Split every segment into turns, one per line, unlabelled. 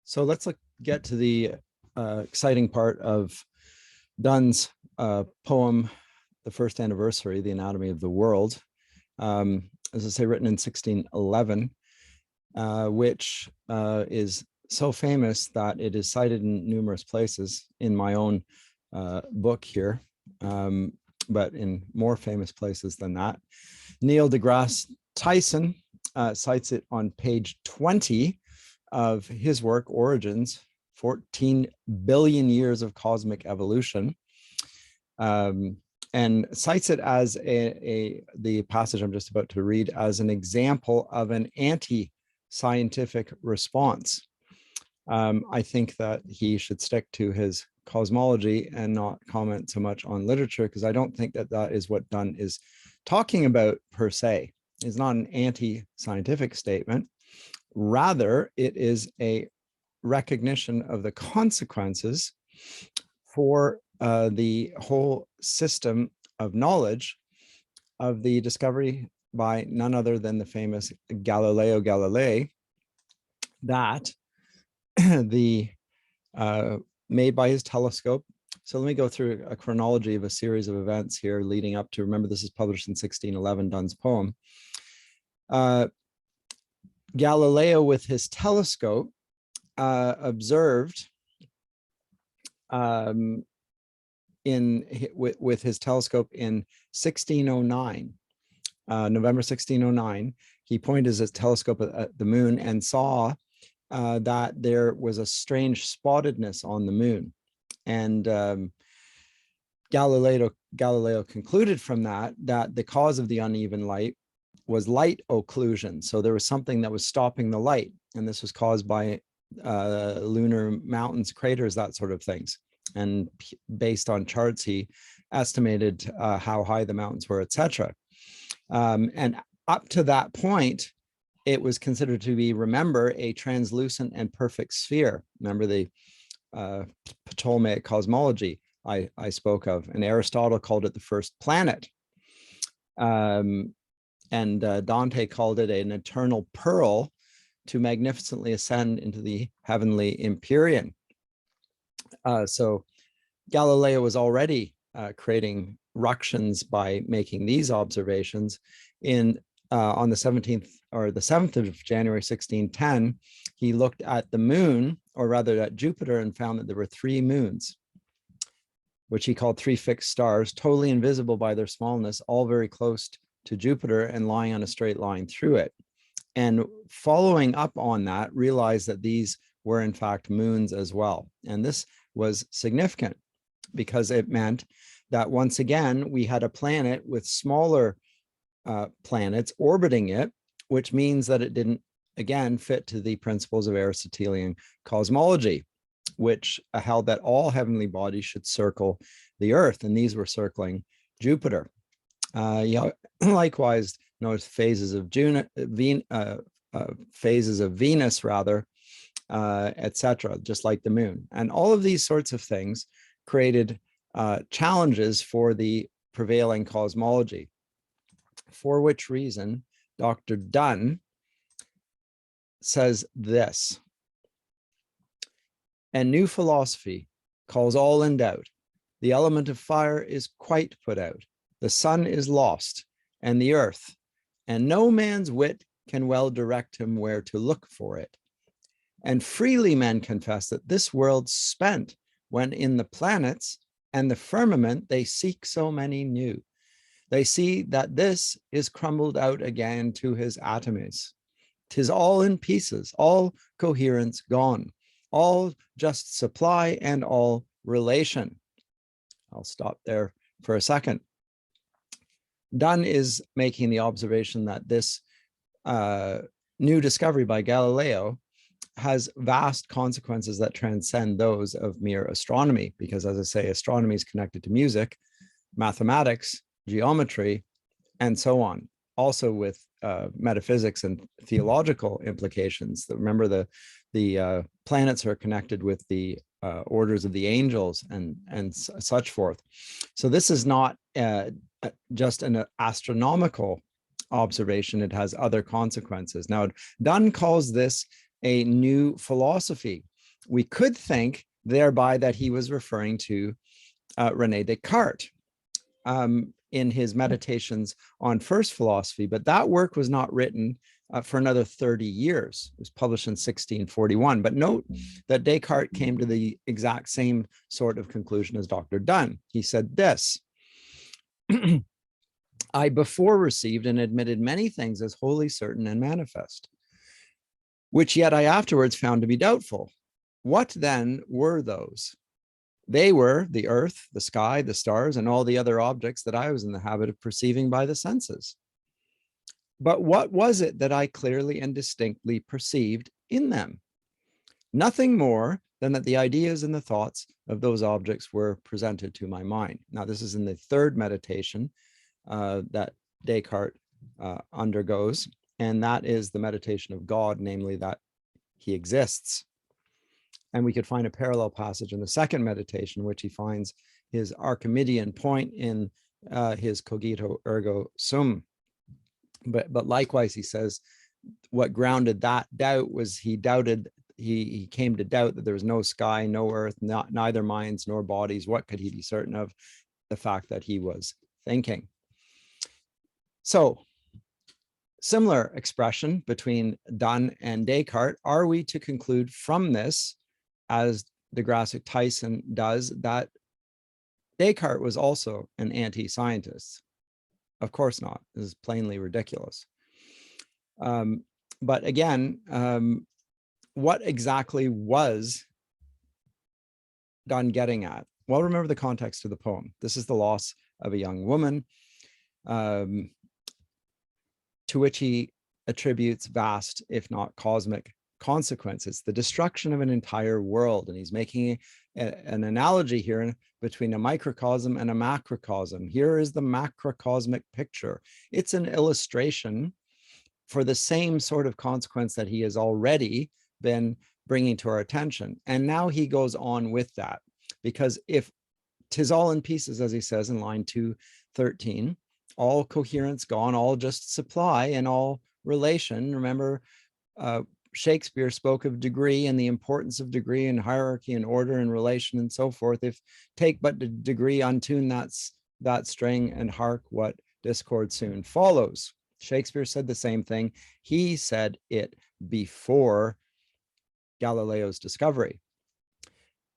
So let's get to the exciting part of Donne's poem, The First Anniversary, The Anatomy of the World, as I say, written in 1611, which is so famous that it is cited in numerous places in my own book here, but in more famous places than that. Neil deGrasse Tyson cites it on page 20 of his work, Origins, 14 billion years of cosmic evolution, and cites it as the passage I'm just about to read as an example of an anti-scientific response. I think that he should stick to his cosmology and not comment so much on literature, because I don't think that that is what Donne is talking about per se. It's not an anti-scientific statement. Rather, it is a recognition of the consequences for the whole system of knowledge of the discovery by none other than the famous Galileo Galilei, that made by his telescope. So let me go through a chronology of a series of events here leading up to, remember, this is published in 1611, Donne's poem. Galileo, with his telescope, observed with his telescope in 1609, November 1609, he pointed his telescope at the moon and saw that there was a strange spottedness on the moon. And Galileo concluded from that the cause of the uneven light was light occlusion. So there was something that was stopping the light, and this was caused by lunar mountains, craters, that sort of things. And based on charts, he estimated how high the mountains were, etc. And up to that point, it was considered to be, remember, a translucent and perfect sphere. Remember the Ptolemaic cosmology I spoke of, and Aristotle called it the first planet. And Dante called it an eternal pearl to magnificently ascend into the heavenly empyrean. So Galileo was already creating ructions by making these observations. On the 17th or the 7th of January 1610, he looked at the moon, or rather at Jupiter, and found that there were 3 moons, which he called 3 fixed stars, totally invisible by their smallness, all very close to Jupiter and lying on a straight line through it. And following up on that, realized that these were in fact moons as well. And this was significant because it meant that once again, we had a planet with smaller planets orbiting it, which means that it didn't, again, fit to the principles of Aristotelian cosmology, which held that all heavenly bodies should circle the Earth, and these were circling Jupiter. Likewise, notice phases of Venus, rather, etc., just like the moon. And all of these sorts of things created challenges for the prevailing cosmology, for which reason Dr. Donne says this: "And new philosophy calls all in doubt. The element of fire is quite put out. The sun is lost, and the earth, and no man's wit can well direct him where to look for it. And freely men confess that this world's spent, when in the planets and the firmament they seek so many new. They see that this is crumbled out again to his atomies. 'Tis all in pieces, all coherence gone, all just supply and all relation." I'll stop there for a second. Donne is making the observation that this new discovery by Galileo has vast consequences that transcend those of mere astronomy, because, as I say, astronomy is connected to music, mathematics, geometry, and so on. Also with metaphysics and theological implications. Remember, the planets are connected with the orders of the angels and such forth. So this is not just an astronomical observation, it has other consequences. Now, Donne calls this a new philosophy. We could think thereby that he was referring to Rene Descartes in his Meditations on First Philosophy, but that work was not written for another 30 years. It was published in 1641. But note that Descartes came to the exact same sort of conclusion as Dr. Donne. He said this: I before received and admitted many things as wholly certain and manifest, which yet I afterwards found to be doubtful. What then were those? They were the earth, the sky, the stars, and all the other objects that I was in the habit of perceiving by the senses. But what was it that I clearly and distinctly perceived in them? Nothing more than that the ideas and the thoughts of those objects were presented to my mind. Now, this is in the third meditation that Descartes undergoes, and that is the meditation of God, namely that he exists. And we could find a parallel passage in the second meditation, which he finds his Archimedean point in his cogito ergo sum. But likewise, he says what grounded that doubt was he came to doubt that there was no sky, no earth, neither minds nor bodies. What could he be certain of? The fact that he was thinking. So, similar expression between Donne and Descartes. Are we to conclude from this, as deGrasse Tyson does, that Descartes was also an anti-scientist? Of course not. This is plainly ridiculous. But again, what exactly was Donne getting at? Well, remember the context of the poem. This is the loss of a young woman, to which he attributes vast, if not cosmic, consequences, the destruction of an entire world. And he's making an analogy here between a microcosm and a macrocosm. Here is the macrocosmic picture. It's an illustration for the same sort of consequence that he has already been bringing to our attention. And now he goes on with that, because if 'tis all in pieces, as he says in line 213, all coherence gone, all just supply and all relation. Remember, Shakespeare spoke of degree and the importance of degree and hierarchy and order and relation and so forth. If take but the degree, untune that string, and hark what discord soon follows. Shakespeare said the same thing. He said it before Galileo's discovery.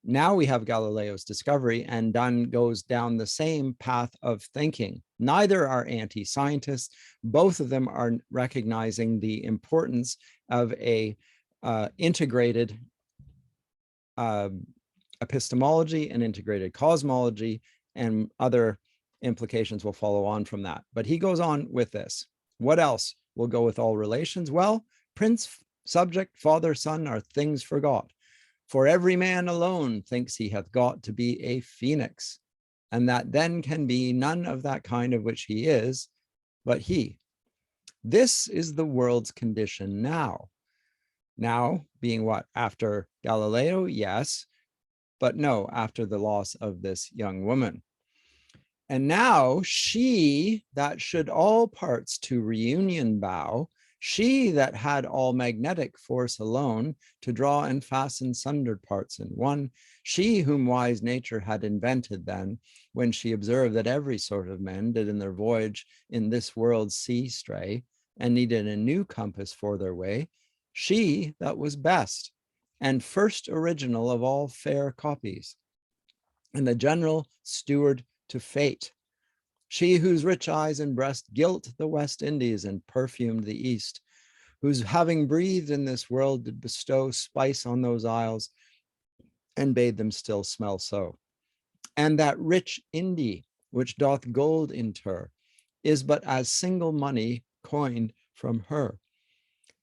Now we have Galileo's discovery, and Donne goes down the same path of thinking. Neither are anti-scientists. Both of them are recognizing the importance of a integrated epistemology and integrated cosmology, and other implications will follow on from that. But he goes on with this. What else will go with all relations? Well, prince, subject, father, son are things forgot. For every man alone thinks he hath got to be a phoenix, and that then can be none of that kind of which he is, but he. This is the world's condition now. Now being what? After Galileo? Yes, but no, after the loss of this young woman. And now she that should all parts to reunion bow, she that had all magnetic force alone to draw and fasten sundered parts in one, she whom wise nature had invented then, when she observed that every sort of men did in their voyage in this world sea stray, and needed a new compass for their way, she that was best and first original of all fair copies, and the general steward to fate, she whose rich eyes and breast gilt the West Indies and perfumed the East, whose having breathed in this world did bestow spice on those isles and bade them still smell so. And that rich Indie, which doth gold inter, is but as single money coined from her.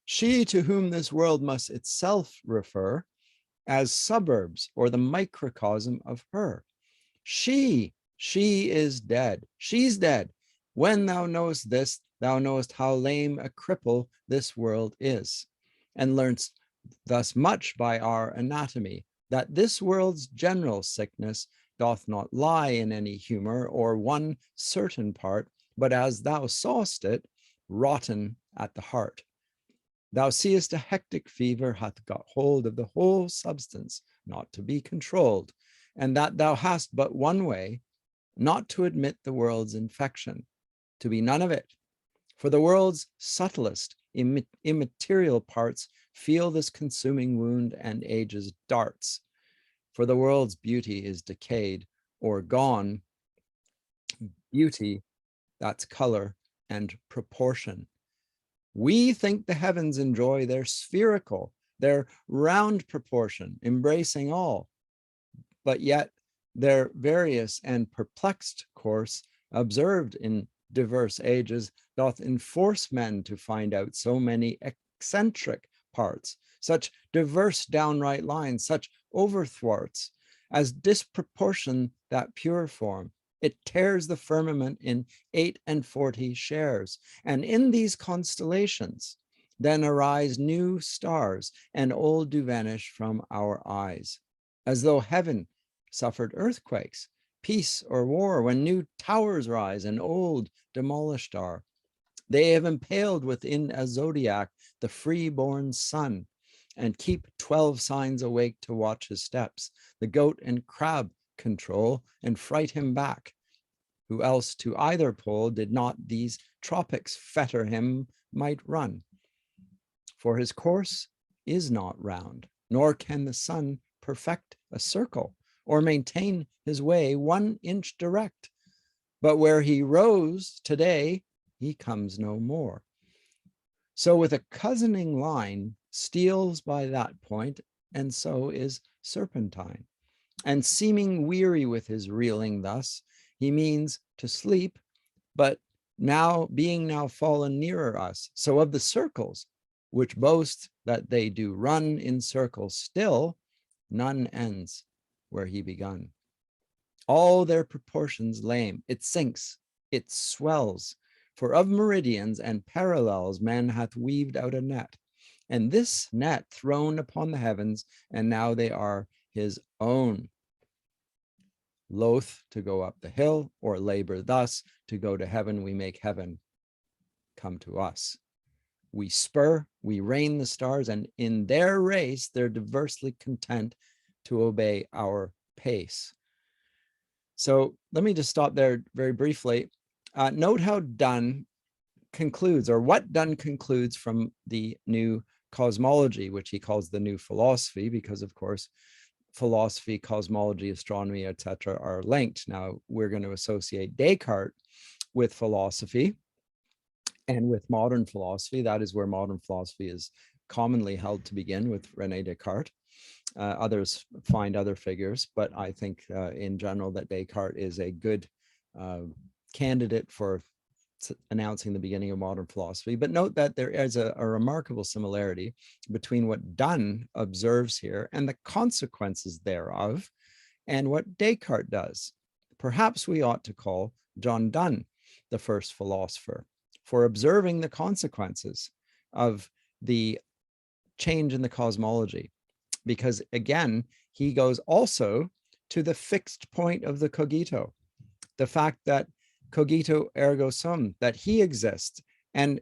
She to whom this world must itself refer as suburbs or the microcosm of her. She is dead. She's dead. When thou knowest this, thou knowest how lame a cripple this world is, and learnst thus much by our anatomy, that this world's general sickness doth not lie in any humor or one certain part, but as thou sawest it, rotten at the heart. Thou seest a hectic fever hath got hold of the whole substance, not to be controlled, and that thou hast but one way, not to admit the world's infection, to be none of it. For the world's subtlest, immaterial parts feel this consuming wound and age's darts. For the world's beauty is decayed or gone. Beauty, that's color and proportion. We think the heavens enjoy their spherical, their round proportion, embracing all, but yet their various and perplexed course, observed in diverse ages, doth enforce men to find out so many eccentric parts, such diverse downright lines, such overthwarts, as disproportion that pure form. It tears the firmament in 48 shares, and in these constellations then arise new stars, and old do vanish from our eyes, as though heaven suffered earthquakes, peace or war, when new towers rise and old demolished are. They have impaled within a zodiac the free-born sun, and keep 12 signs awake to watch his steps. The goat and crab control and fright him back. Who else to either pole did not these tropics fetter him might run? For his course is not round, nor can the sun perfect a circle or maintain his way 1 inch direct. But where he rose today, he comes no more. So with a cousining line steals by that point, and so is serpentine. And seeming weary with his reeling thus, he means to sleep, but now being now fallen nearer us. So of the circles, which boast that they do run in circles still, none ends where he begun. All their proportions lame, it sinks, it swells, for of meridians and parallels man hath weaved out a net, and this net thrown upon the heavens, and now they are his own. Loath to go up the hill, or labor thus to go to heaven, we make heaven come to us. We spur, we rein the stars, and in their race they're diversely content to obey our pace. So let me just stop there very briefly. Note how Donne concludes, or what Donne concludes from the new cosmology, which he calls the new philosophy, because of course, philosophy, cosmology, astronomy, etc. are linked. Now we're going to associate Descartes with philosophy and with modern philosophy. That is where modern philosophy is commonly held to begin, with Rene Descartes. Others find other figures, but I think in general that Descartes is a good candidate for announcing the beginning of modern philosophy. But note that there is a remarkable similarity between what Donne observes here and the consequences thereof, and what Descartes does. Perhaps we ought to call John Donne the first philosopher for observing the consequences of the change in the cosmology, because again, he goes also to the fixed point of the cogito, the fact that cogito ergo sum, that he exists. And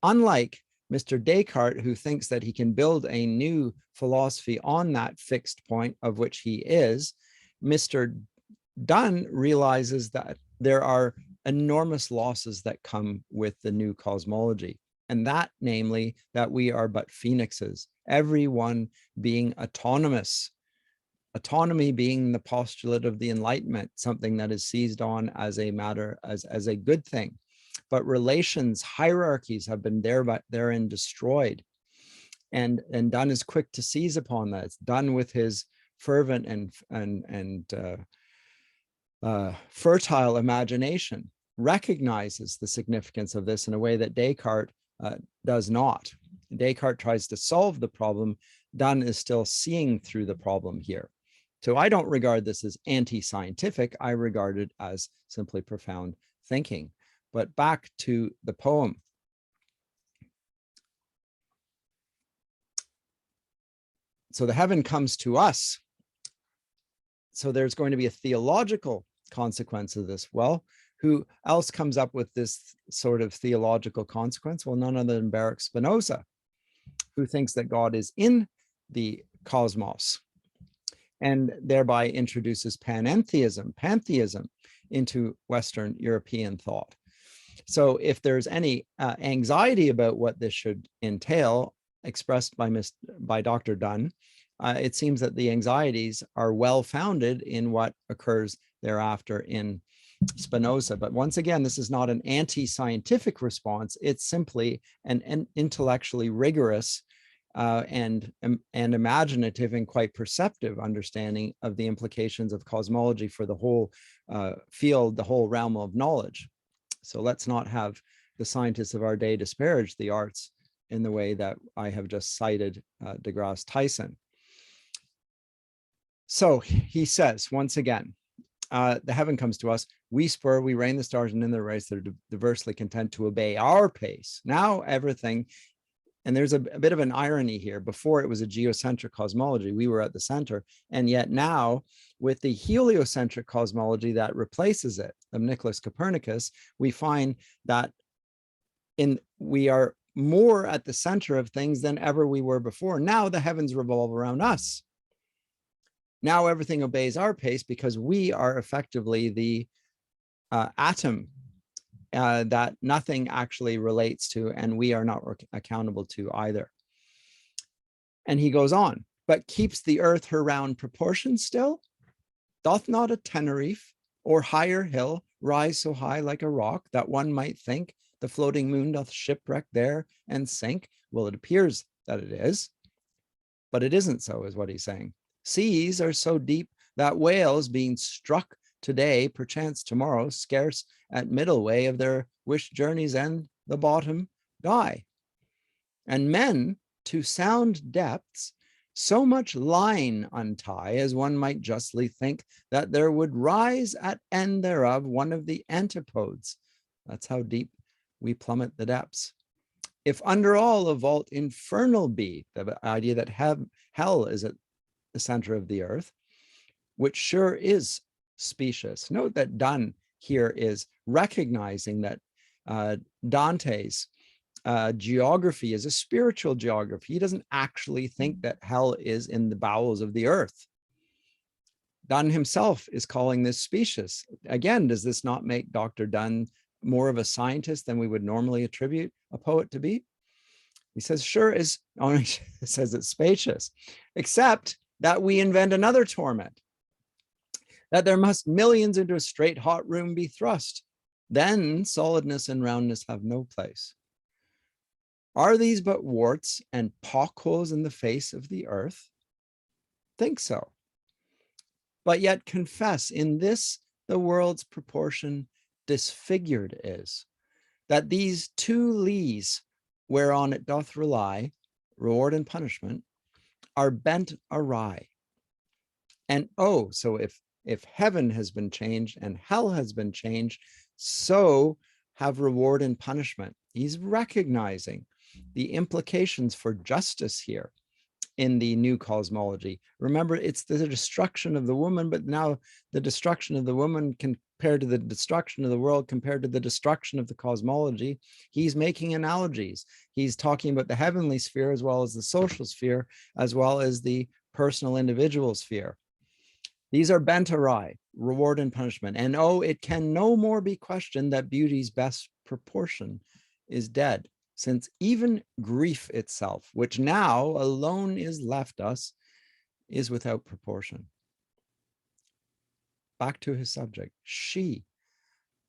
unlike Mr. Descartes, who thinks that he can build a new philosophy on that fixed point of which he is, Mr. Donne realizes that there are enormous losses that come with the new cosmology. And that, namely, that we are but phoenixes, everyone being autonomous, autonomy being the postulate of the Enlightenment, something that is seized on as a matter, as a good thing. But relations, hierarchies have been therein destroyed. And Donne is quick to seize upon that. It's done with his fervent and fertile imagination, recognizes the significance of this in a way that Descartes does not. Descartes tries to solve the problem. Donne is still seeing through the problem here. So I don't regard this as anti-scientific. I regard it as simply profound thinking. But back to the poem. So the heaven comes to us. So there's going to be a theological consequence of this. Well, who else comes up with this sort of theological consequence? Well, none other than Baruch Spinoza. who thinks that God is in the cosmos, and thereby introduces pantheism into Western European thought. So if there's any anxiety about what this should entail, expressed by Dr. Donne, it seems that the anxieties are well-founded in what occurs thereafter in Spinoza. But once again, this is not an anti-scientific response. It's simply an intellectually rigorous and imaginative and quite perceptive understanding of the implications of cosmology for the whole field, the whole realm of knowledge. So let's not have the scientists of our day disparage the arts in the way that I have just cited deGrasse Tyson. So he says, once again, the heaven comes to us, we spur, we reign the stars, and in the race they're diversely content to obey our pace. Now everything, and there's a bit of an irony here. Before it was a geocentric cosmology, we were at the center, and yet now with the heliocentric cosmology that replaces it, of Nicholas Copernicus, we find that we are more at the center of things than ever we were before. Now the heavens revolve around us. Now everything obeys our pace because we are effectively the atom that nothing actually relates to, and we are not accountable to either. And he goes on, but keeps the earth her round proportion still? Doth not a Tenerife or higher hill rise so high like a rock that one might think the floating moon doth shipwreck there and sink? Well, it appears that it is, but it isn't so, is what he's saying. Seas are so deep that whales being struck today, perchance tomorrow, scarce at middle way of their wished journey's end, the bottom die. And men to sound depths so much line untie, as one might justly think that there would rise at end thereof one of the antipodes. That's how deep we plummet the depths. If under all a vault infernal be, the idea that hell is at the center of the earth, which sure is specious. Note that Donne here is recognizing that Dante's geography is a spiritual geography. He doesn't actually think that hell is in the bowels of the earth. Donne himself is calling this specious. Again, does this not make Dr. Donne more of a scientist than we would normally attribute a poet to be? He says, sure is, he says it's spacious, except that we invent another torment, that there must millions into a straight hot room be thrust. Then solidness and roundness have no place. Are these but warts and pockholes in the face of the earth? Think so. But yet confess, in this the world's proportion disfigured is, that these two lees whereon it doth rely, reward and punishment, are bent awry. And oh, so if heaven has been changed and hell has been changed, so have reward and punishment. He's recognizing the implications for justice here in the new cosmology. Remember, it's the destruction of the woman, but now the destruction of the woman compared to the destruction of the world, compared to the destruction of the cosmology. He's making analogies. He's talking about the heavenly sphere as well as the social sphere, as well as the personal individual sphere. These are bent awry, reward and punishment. And oh, it can no more be questioned that beauty's best proportion is dead, since even grief itself, which now alone is left us, is without proportion. Back to his subject, she,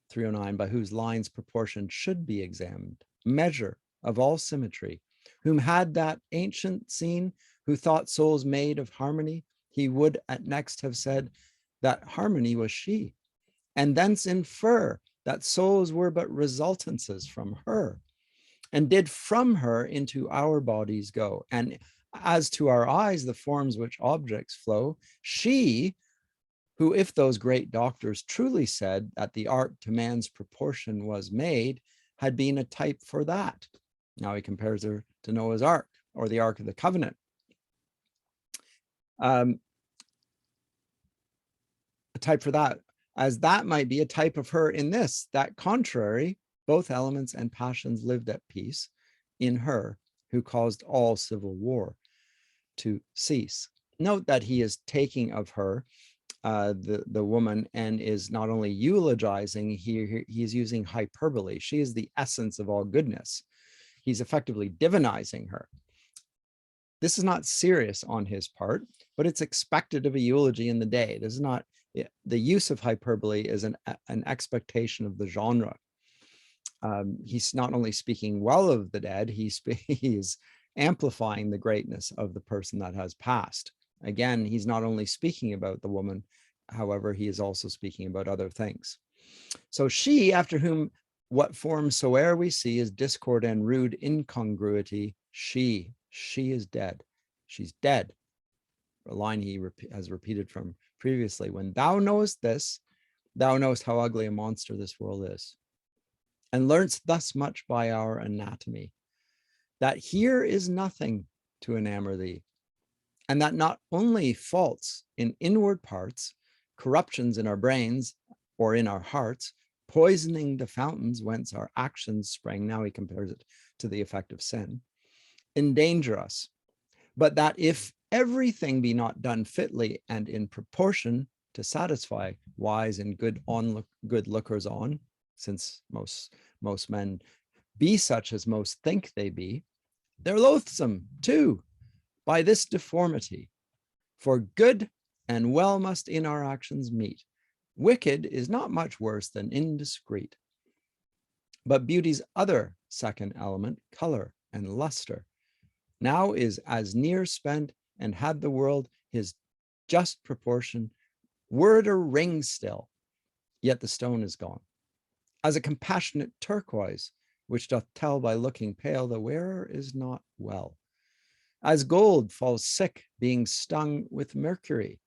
309, by whose lines proportion should be examined, measure of all symmetry, whom had that ancient seen, who thought souls made of harmony, he would at next have said that harmony was she, and thence infer that souls were but resultances from her, and did from her into our bodies go. And as to our eyes, the forms which objects flow, she, who if those great doctors truly said that the art to man's proportion was made, had been a type for that. Now he compares her to Noah's Ark, or the Ark of the Covenant. A type for that, as that might be a type of her in this, that contrary, both elements and passions lived at peace in her, who caused all civil war to cease. Note that he is taking of her, the woman, and is not only eulogizing, he's using hyperbole. She is the essence of all goodness. He's effectively divinizing her. This is not serious on his part, but it's expected of a eulogy in the day. This is not, the use of hyperbole is an expectation of the genre. He's not only speaking well of the dead, he's amplifying the greatness of the person that has passed. Again, he's not only speaking about the woman, however, he is also speaking about other things. So she, after whom what form soe'er we see is discord and rude incongruity, she is dead. She's dead. A line he has repeated from previously. When thou knowest this, thou knowest how ugly a monster this world is, and learnst thus much by our anatomy, that here is nothing to enamor thee, and that not only faults in inward parts, corruptions in our brains or in our hearts, poisoning the fountains whence our actions sprang, now he compares it to the effect of sin, endanger us, but that if everything be not done fitly and in proportion to satisfy wise and good lookers on, since most men be such as most think they be, they're loathsome too by this deformity. For good and well must in our actions meet. Wicked is not much worse than indiscreet. But beauty's other second element, color and luster, now is as near spent, and had the world his just proportion, were it a ring still, yet the stone is gone. As a compassionate turquoise, which doth tell by looking pale the wearer is not well. As gold falls sick, being stung with mercury,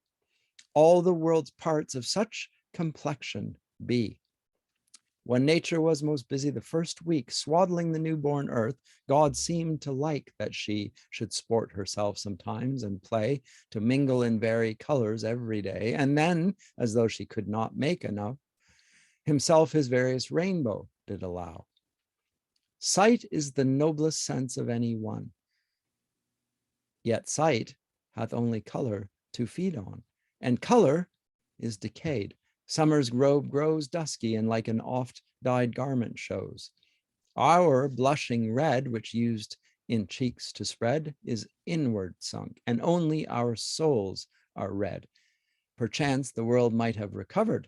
all the world's parts of such complexion be. When nature was most busy the first week swaddling the newborn earth, God seemed to like that she should sport herself sometimes and play, to mingle in vari colors every day, and then, as though she could not make enough, himself his various rainbow did allow. Sight is the noblest sense of any one, yet sight hath only color to feed on, and color is decayed. Summer's robe grows dusky, and like an oft-dyed garment shows. Our blushing red, which used in cheeks to spread, is inward sunk, and only our souls are red. Perchance the world might have recovered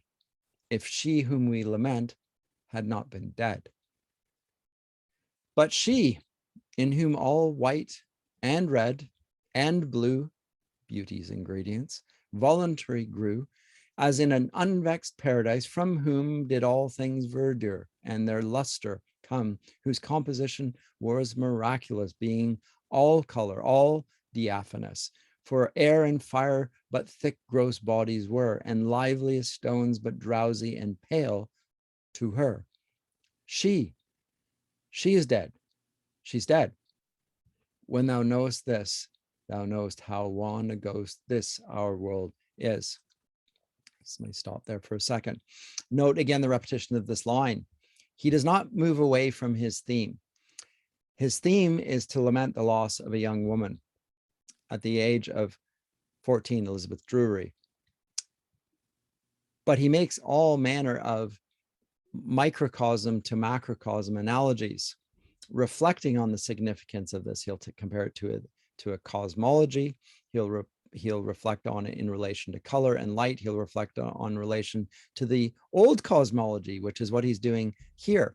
if she whom we lament had not been dead. But she, in whom all white and red and blue, beauty's ingredients, voluntary grew, as in an unvexed paradise, from whom did all things verdure and their luster come, whose composition was miraculous, being all color, all diaphanous. For air and fire but thick gross bodies were, and lively as stones but drowsy and pale to her. She is dead. She's dead. When thou knowest this, thou knowest how wan a ghost this our world is. So let me stop there for a second. Note again the repetition of this line. He does not move away from his theme. His theme is to lament the loss of a young woman at the age of 14, Elizabeth Drury. But he makes all manner of microcosm to macrocosm analogies, reflecting on the significance of this. He'll compare it to a cosmology. He'll reflect on it in relation to color and light. He'll reflect on relation to the old cosmology, which is what he's doing here.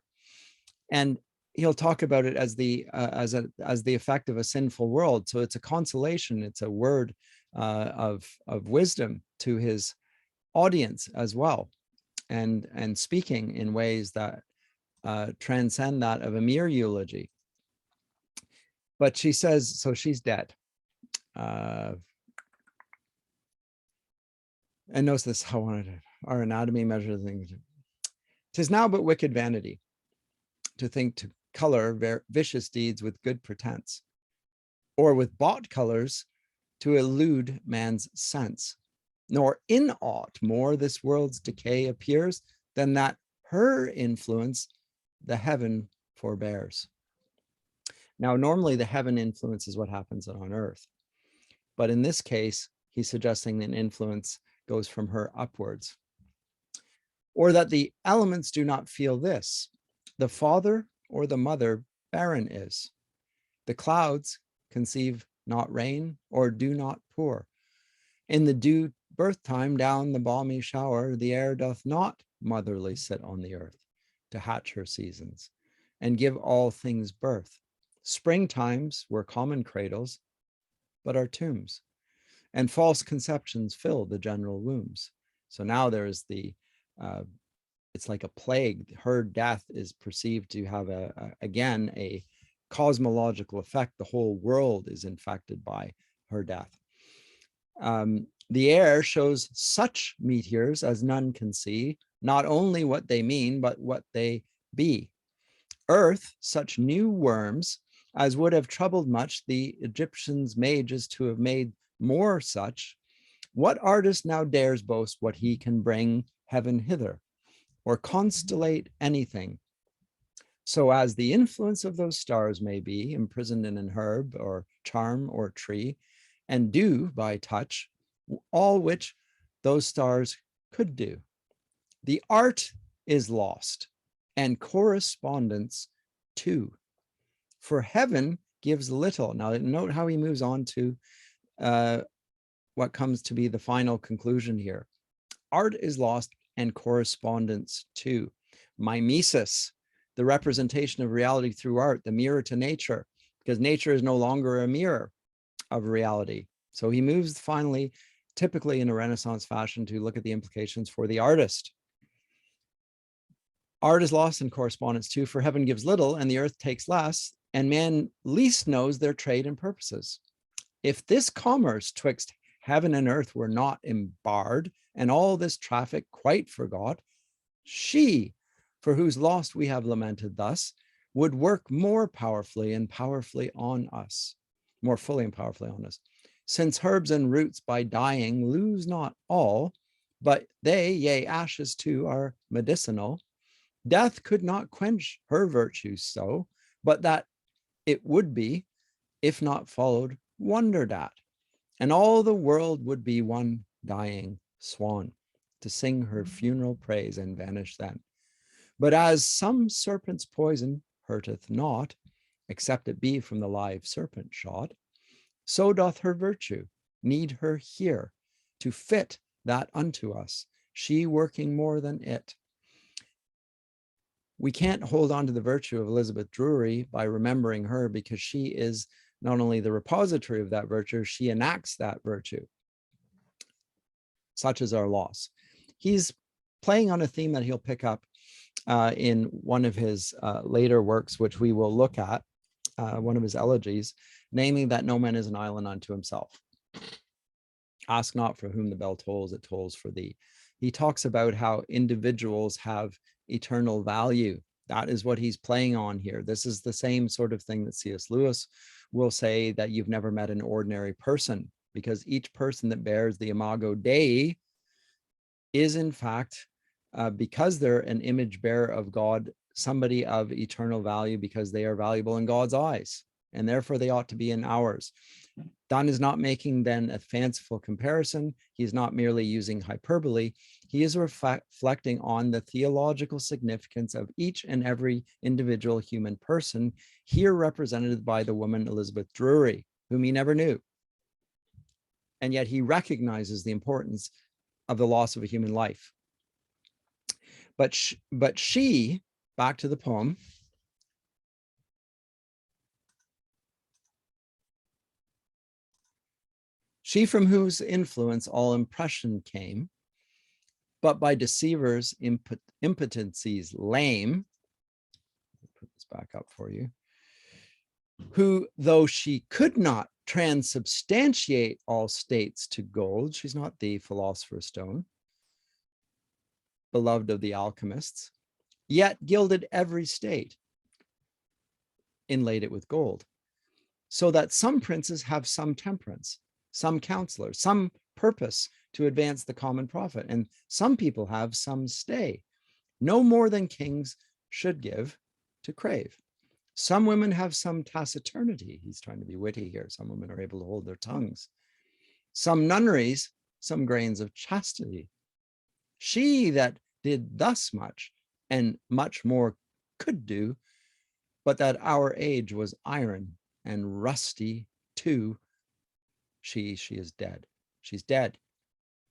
And he'll talk about it as the effect of a sinful world. So it's a consolation. It's a word of wisdom to his audience as well, and speaking in ways that transcend that of a mere eulogy. But she says, so she's dead. And notice this, how our anatomy measures things. 'Tis now but wicked vanity to think to color vicious deeds with good pretense, or with bought colors to elude man's sense. Nor in aught more this world's decay appears than that her influence the heaven forbears. Now, normally the heaven influences what happens on earth. But in this case, he's suggesting an influence goes from her upwards. Or that the elements do not feel this. The father or the mother barren is. The clouds conceive not rain or do not pour. In the due birth time down the balmy shower, the air doth not motherly sit on the earth to hatch her seasons and give all things birth. Spring times were common cradles, but are tombs, and false conceptions fill the general wombs. So now there is the, it's like a plague. Her death is perceived to have again, a cosmological effect. The whole world is infected by her death. The air shows such meteors as none can see, not only what they mean, but what they be. Earth, such new worms as would have troubled much the Egyptians' mages to have made more such. What artist now dares boast what he can bring heaven hither, or constellate anything, so as the influence of those stars may be imprisoned in an herb or charm or tree, and do by touch all which those stars could do. The art is lost, and correspondence too. For heaven gives little. Now note how he moves on to what comes to be the final conclusion here. Art is lost and correspondence too. Mimesis, the representation of reality through art, the mirror to nature, because nature is no longer a mirror of reality. So he moves finally, typically in a Renaissance fashion, to look at the implications for the artist. Art is lost in correspondence too, for heaven gives little and the earth takes less, and man least knows their trade and purposes. If this commerce twixt heaven and earth were not embarred, and all this traffic quite forgot, she, for whose loss we have lamented thus, would work more powerfully and powerfully on us, more fully and powerfully on us. Since herbs and roots by dying lose not all, but they, yea, ashes too, are medicinal, death could not quench her virtues so, but that it would be, if not followed, wondered at, and all the world would be one dying swan to sing her funeral praise and vanish then. But as some serpent's poison hurteth not, except it be from the live serpent shot, so doth her virtue need her here to fit that unto us, she working more than it. We can't hold on to the virtue of Elizabeth Drury by remembering her, because she is not only the repository of that virtue, she enacts that virtue. Such is our loss. He's playing on a theme that he'll pick up in one of his later works, which we will look at, one of his elegies, naming that no man is an island unto himself. Ask not for whom the bell tolls, it tolls for thee. He talks about how individuals have eternal value. That is what he's playing on here. This is the same sort of thing that C.S. Lewis will say, that you've never met an ordinary person, because each person that bears the imago Dei is in fact, because they're an image bearer of God, somebody of eternal value, because they are valuable in God's eyes, and therefore they ought to be in ours. Donne is not making then a fanciful comparison. He's not merely using hyperbole. He is reflecting on the theological significance of each and every individual human person, here represented by the woman Elizabeth Drury, whom he never knew. And yet he recognizes the importance of the loss of a human life. But she, back to the poem, she from whose influence all impression came, but by deceivers' impotencies lame, I'll put this back up for you, who, though she could not transubstantiate all states to gold, she's not the philosopher's stone, beloved of the alchemists, yet gilded every state, inlaid it with gold, so that some princes have some temperance, some counselors, some purpose to advance the common profit, and some people have some stay, no more than kings should give to crave. Some women have some taciturnity. He's trying to be witty here. Some women are able to hold their tongues. Some nunneries, some grains of chastity. She that did thus much and much more could do, but that our age was iron and rusty too. She is dead. She's dead.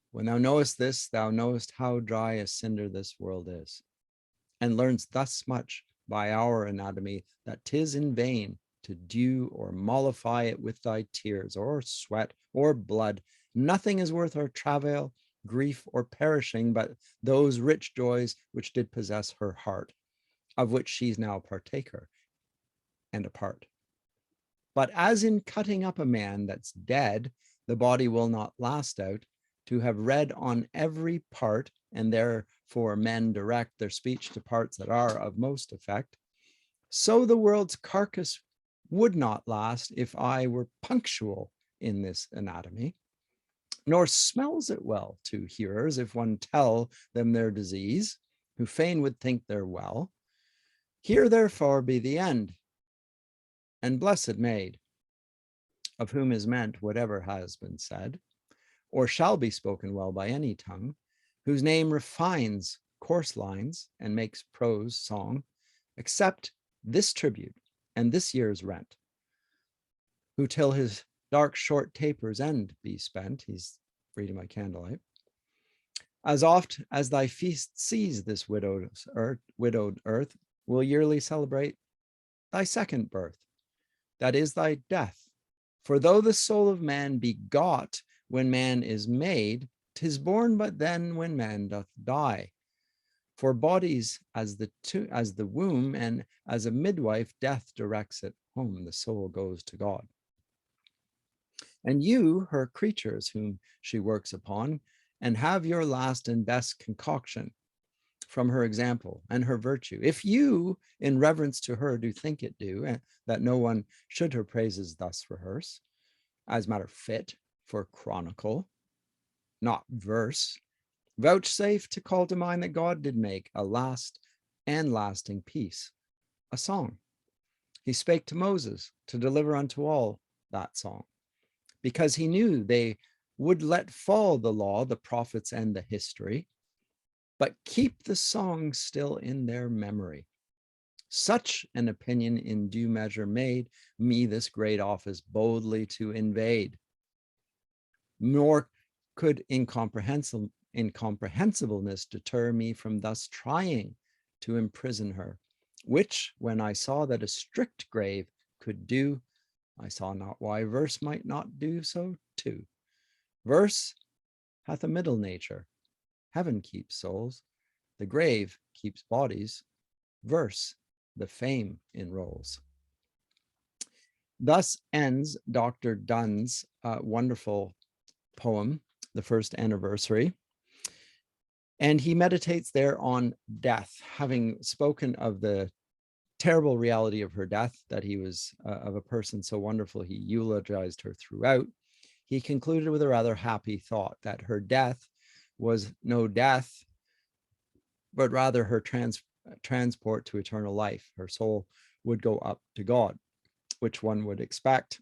When thou knowest this, thou knowest how dry a cinder this world is, and learnst thus much by our anatomy, that 'tis in vain to dew or mollify it with thy tears, or sweat, or blood. Nothing is worth our travail, grief, or perishing, but those rich joys which did possess her heart, of which she's now partaker and a part. But as in cutting up a man that's dead, the body will not last out, to have read on every part, and therefore men direct their speech to parts that are of most effect, so the world's carcass would not last if I were punctual in this anatomy, nor smells it well to hearers if one tell them their disease, who fain would think they're well. Here therefore be the end, and blessed maid, of whom is meant whatever has been said, or shall be spoken well by any tongue, whose name refines coarse lines and makes prose song, accept this tribute and this year's rent, who till his dark short taper's end be spent, he's reading by candlelight, as oft as thy feast sees this widowed earth, will yearly celebrate thy second birth, that is thy death. For though the soul of man be got when man is made, 'tis born but then when man doth die. For bodies as the womb, and as a midwife death directs it home, the soul goes to God. And you, her creatures whom she works upon, and have your last and best concoction from her example and her virtue. If you, in reverence to her, do think it due, and that no one should her praises thus rehearse, as matter fit for chronicle, not verse, vouchsafe to call to mind that God did make a last and lasting peace, a song. He spake to Moses to deliver unto all that song, because he knew they would let fall the law, the prophets, and the history, but keep the song still in their memory. Such an opinion in due measure made me this great office boldly to invade. Nor could incomprehensibleness deter me from thus trying to imprison her, which when I saw that a strict grave could do, I saw not why verse might not do so too. Verse hath a middle nature. Heaven keeps souls, the grave keeps bodies, verse the fame enrolls. Thus ends Dr. Donne's wonderful poem, The First Anniversary. And he meditates there on death, having spoken of the terrible reality of her death, that he was of a person so wonderful, he eulogized her throughout. He concluded with a rather happy thought that her death was no death, but rather her transport to eternal life. Her soul would go up to God, which one would expect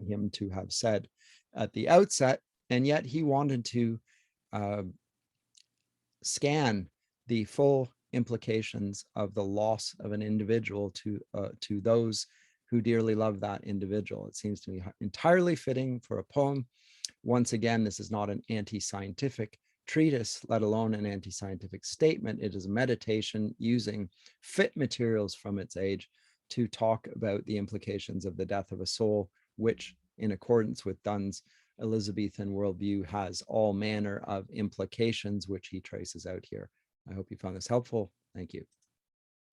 him to have said at the outset. And yet he wanted to scan the full implications of the loss of an individual to those who dearly love that individual. It seems to me entirely fitting for a poem. Once again, this is not an anti-scientific treatise, let alone an anti-scientific statement. It is a meditation using fit materials from its age to talk about the implications of the death of a soul, which, in accordance with Donne's Elizabethan worldview, has all manner of implications, which he traces out here. I hope you found this helpful. Thank you.